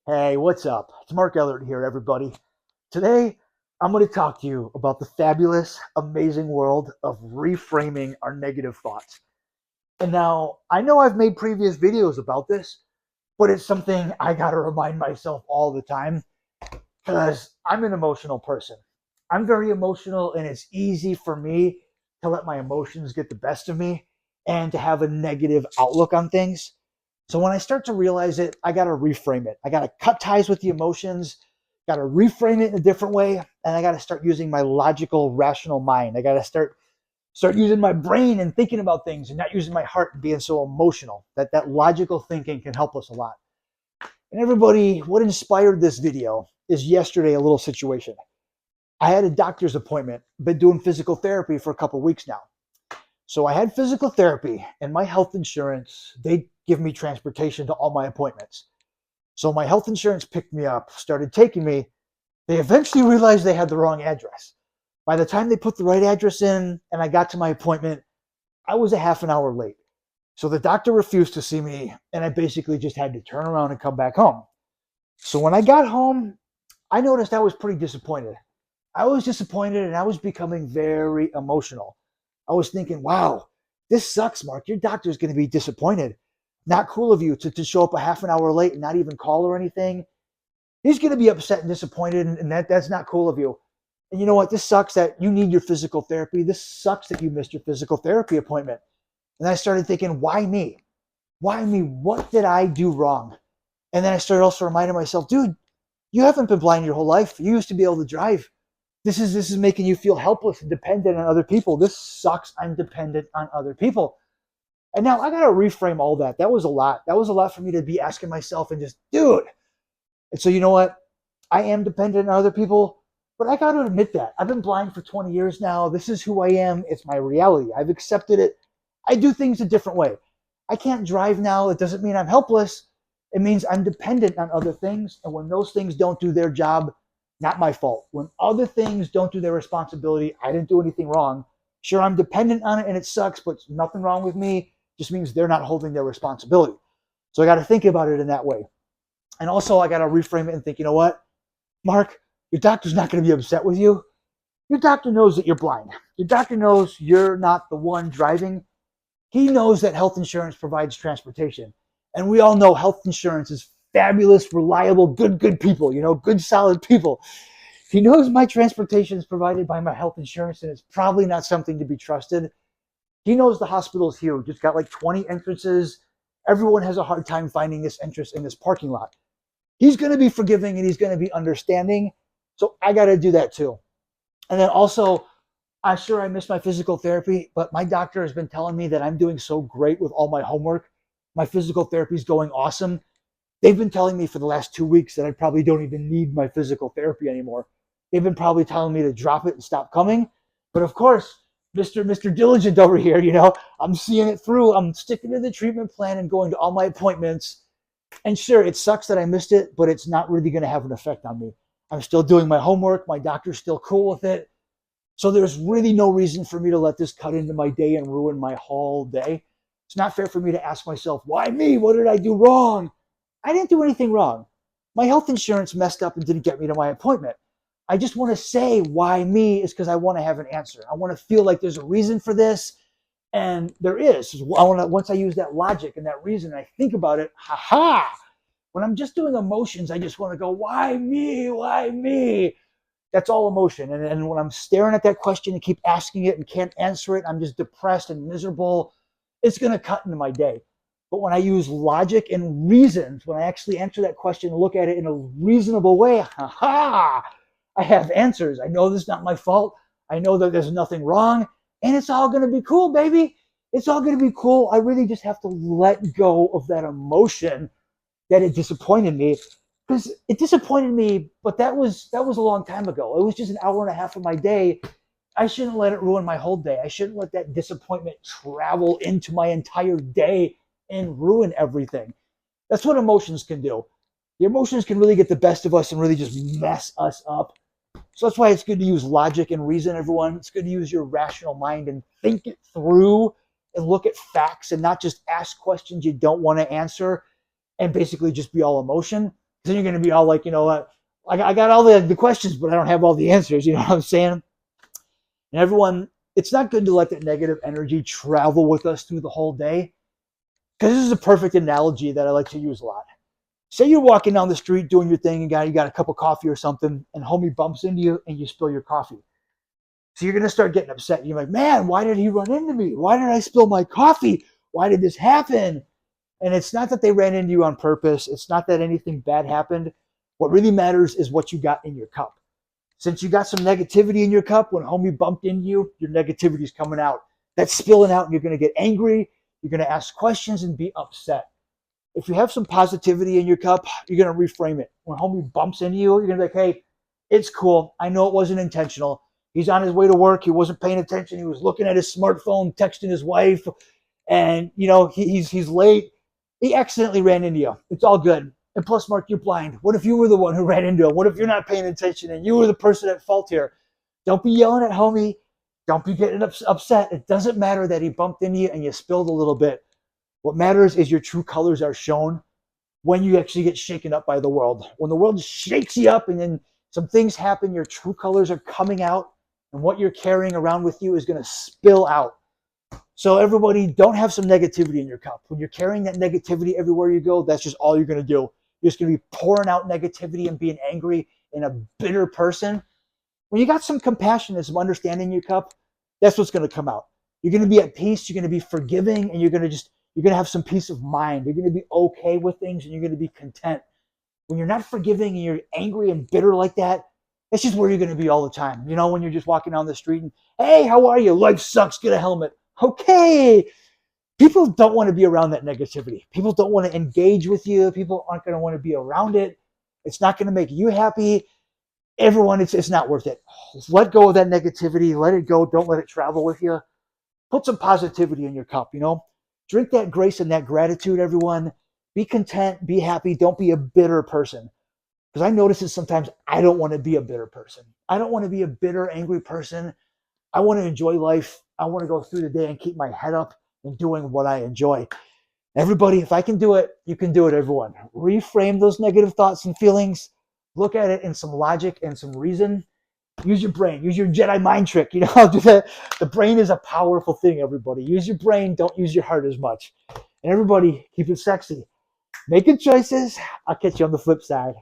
Hey, what's up? It's Mark Ellert here, everybody. Today, I'm going to talk to you about the fabulous, amazing world of reframing our negative thoughts. And now, I know I've made previous videos about this, but it's something I got to remind myself all the time because I'm an emotional person. I'm very emotional, and it's easy for me to let my emotions get the best of me and to have a negative outlook on things. So when I start to realize it, I got to reframe it. I got to cut ties with the emotions, got to reframe it in a different way, and I got to start using my logical, rational mind. I got to start using my brain and thinking about things and not using my heart and being so emotional. That logical thinking can help us a lot. And everybody, what inspired this video is yesterday a little situation. I had a doctor's appointment, been doing physical therapy for a couple of weeks now. So I had physical therapy, and my health insurance, they give me transportation to all my appointments. So my health insurance picked me up, started taking me. They eventually realized they had the wrong address. By the time they put the right address in and I got to my appointment, I was a half an hour late. So the doctor refused to see me, and I basically just had to turn around and come back home. So when I got home, I noticed I was pretty disappointed. I was disappointed and I was becoming very emotional. I was thinking, wow, this sucks, Mark. Your doctor's going to be disappointed. Not cool of you to show up a half an hour late and not even call or anything. He's going to be upset and disappointed, and that's not cool of you. And you know what? This sucks that you need your physical therapy. This sucks that you missed your physical therapy appointment. And I started thinking, why me? Why me? What did I do wrong? And then I started also reminding myself, dude, you haven't been blind your whole life. You used to be able to drive. This is making you feel helpless and dependent on other people. This sucks. I'm dependent on other people. And now I gotta reframe all that. That was a lot. That was a lot for me to be asking myself and just, dude. And so you know what? I am dependent on other people, but I gotta admit that. I've been blind for 20 years now. This is who I am. It's my reality. I've accepted it. I do things a different way. I can't drive now. It doesn't mean I'm helpless. It means I'm dependent on other things. And when those things don't do their job, not my fault. When other things don't do their responsibility, I didn't do anything wrong. Sure, I'm dependent on it and it sucks, but nothing wrong with me. Just means they're not holding their responsibility. So I got to think about it in that way. And also, I got to reframe it and think, you know what, Mark, your doctor's not going to be upset with you. Your doctor knows that you're blind. Your doctor knows you're not the one driving. He knows that health insurance provides transportation. And we all know health insurance is fabulous, reliable, good people, good, solid people. He knows my transportation is provided by my health insurance and it's probably not something to be trusted. He knows the hospital is huge. It's got like 20 entrances. Everyone has a hard time finding this entrance in this parking lot. He's going to be forgiving and he's going to be understanding. So I got to do that too. And then also, I'm sure I missed my physical therapy, but my doctor has been telling me that I'm doing so great with all my homework. My physical therapy is going awesome. They've been telling me for the last 2 weeks that I probably don't even need my physical therapy anymore. They've been probably telling me to drop it and stop coming. But of course, Mr. Diligent over here, I'm seeing it through. I'm sticking to the treatment plan and going to all my appointments. And sure, it sucks that I missed it, but it's not really going to have an effect on me. I'm still doing my homework. My doctor's still cool with it. So there's really no reason for me to let this cut into my day and ruin my whole day. It's not fair for me to ask myself, why me? What did I do wrong? I didn't do anything wrong. My health insurance messed up and didn't get me to my appointment. I just want to say why me is because I want to have an answer. I want to feel like there's a reason for this. And there is. Once I use that logic and that reason, and I think about it, when I'm just doing emotions, I just want to go, why me? Why me? That's all emotion. And when I'm staring at that question and keep asking it and can't answer it, I'm just depressed and miserable. It's going to cut into my day. But when I use logic and reasons, when I actually answer that question and look at it in a reasonable way, I have answers. I know this is not my fault. I know that there's nothing wrong. And it's all going to be cool, baby. It's all going to be cool. I really just have to let go of that emotion that it disappointed me, because it disappointed me, but that was a long time ago. It was just an hour and a half of my day. I shouldn't let it ruin my whole day. I shouldn't let that disappointment travel into my entire day and ruin everything. That's what emotions can do. The emotions can really get the best of us and really just mess us up. So that's why it's good to use logic and reason, everyone. It's good to use your rational mind and think it through and look at facts and not just ask questions you don't want to answer and basically just be all emotion. Then you're going to be all like, you know what? I got all the questions, but I don't have all the answers. You know what I'm saying? And everyone, it's not good to let that negative energy travel with us through the whole day. Because this is a perfect analogy that I like to use a lot. Say you're walking down the street doing your thing and you got a cup of coffee or something, and homie bumps into you and you spill your coffee. So you're going to start getting upset. You're like, man, why did he run into me? Why did I spill my coffee? Why did this happen? And it's not that they ran into you on purpose. It's not that anything bad happened. What really matters is what you got in your cup. Since you got some negativity in your cup, when homie bumped into you, your negativity is coming out. That's spilling out, and you're going to get angry. You're going to ask questions and be upset. If you have some positivity in your cup, you're going to reframe it. When homie bumps into you, you're going to be like, hey, it's cool. I know it wasn't intentional. He's on his way to work. He wasn't paying attention. He was looking at his smartphone, texting his wife, and he's late. He accidentally ran into you. It's all good. And plus, Mark, you're blind. What if you were the one who ran into him? What if you're not paying attention and you were the person at fault here? Don't be yelling at homie. Don't be getting upset. It doesn't matter that he bumped into you and you spilled a little bit. What matters is your true colors are shown when you actually get shaken up by the world. When the world shakes you up and then some things happen, your true colors are coming out, and what you're carrying around with you is going to spill out. So everybody, don't have some negativity in your cup. When you're carrying that negativity everywhere you go, that's just all you're going to do. You're just going to be pouring out negativity and being angry and a bitter person. When you got some compassion and some understanding in your cup, that's what's going to come out. You're going to be at peace. You're going to be forgiving, and you're going to have some peace of mind. You're going to be okay with things, and you're going to be content. When you're not forgiving and you're angry and bitter like that, that's just where you're going to be all the time. You know, when you're just walking down the street and, hey, how are you? Life sucks. Get a helmet. Okay. People don't want to be around that negativity. People don't want to engage with you. People aren't going to want to be around it. It's not going to make you happy. Everyone, it's not worth it. Just let go of that negativity. Let it go. Don't let it travel with you. Put some positivity in your cup, you know. Drink that grace and that gratitude, everyone. Be content. Be happy. Don't be a bitter person. Because I notice that sometimes I don't want to be a bitter person. I don't want to be a bitter, angry person. I want to enjoy life. I want to go through the day and keep my head up and doing what I enjoy. Everybody, if I can do it, you can do it, everyone. Reframe those negative thoughts and feelings. Look at it in some logic and some reason. Use your brain. Use your Jedi mind trick. You know, do that. The brain is a powerful thing, everybody. Use your brain. Don't use your heart as much. And everybody, keep it sexy. Make good choices. I'll catch you on the flip side.